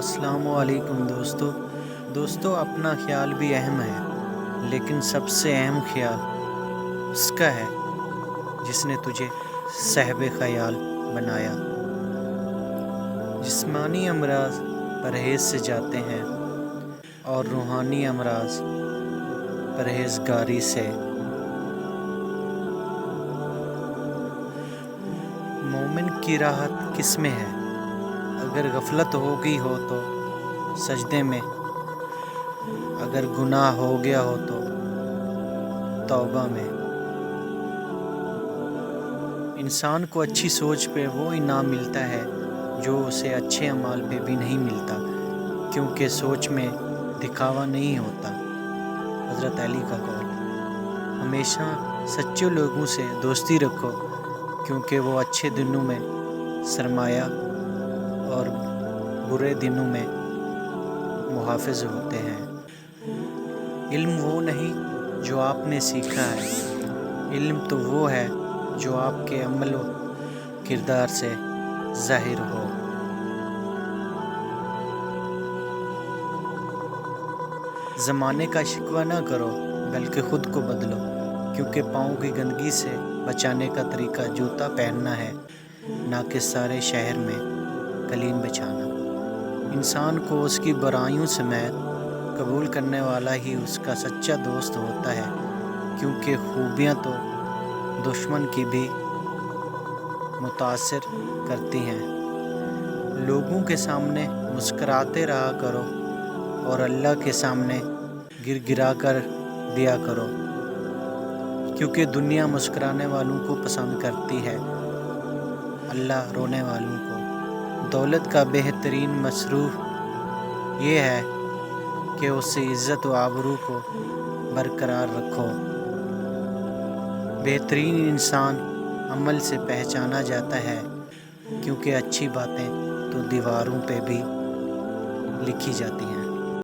السلام علیکم دوستو اپنا خیال بھی اہم ہے، لیکن سب سے اہم خیال اس کا ہے جس نے تجھے صاحب خیال بنایا۔ جسمانی امراض پرہیز سے جاتے ہیں اور روحانی امراض پرہیزگاری سے۔ مومن کی راحت کس میں ہے؟ اگر غفلت ہو گئی ہو تو سجدے میں، اگر گناہ ہو گیا ہو تو توبہ میں۔ انسان کو اچھی سوچ پہ وہ انعام ملتا ہے جو اسے اچھے اعمال پہ بھی نہیں ملتا، کیونکہ سوچ میں دکھاوا نہیں ہوتا۔ حضرت علی کا قول۔ ہمیشہ سچے لوگوں سے دوستی رکھو، کیونکہ وہ اچھے دنوں میں سرمایہ اور برے دنوں میں محافظ ہوتے ہیں۔ علم وہ نہیں جو آپ نے سیکھا ہے، علم تو وہ ہے جو آپ کے عمل و کردار سے ظاہر ہو۔ زمانے کا شکوہ نہ کرو، بلکہ خود کو بدلو، کیونکہ پاؤں کی گندگی سے بچانے کا طریقہ جوتا پہننا ہے، نہ کہ سارے شہر میں قالین بچھانا۔ انسان کو اس کی برائیوں سمیت قبول کرنے والا ہی اس کا سچا دوست ہوتا ہے، کیونکہ خوبیاں تو دشمن کی بھی متاثر کرتی ہیں۔ لوگوں کے سامنے مسکراتے رہا کرو اور اللہ کے سامنے گر گرا کر دیا کرو، کیونکہ دنیا مسکرانے والوں کو پسند کرتی ہے، اللہ رونے والوں کو۔ دولت کا بہترین مصروف یہ ہے کہ اس سے عزت و آبرو کو برقرار رکھو۔ بہترین انسان عمل سے پہچانا جاتا ہے، کیونکہ اچھی باتیں تو دیواروں پہ بھی لکھی جاتی ہیں۔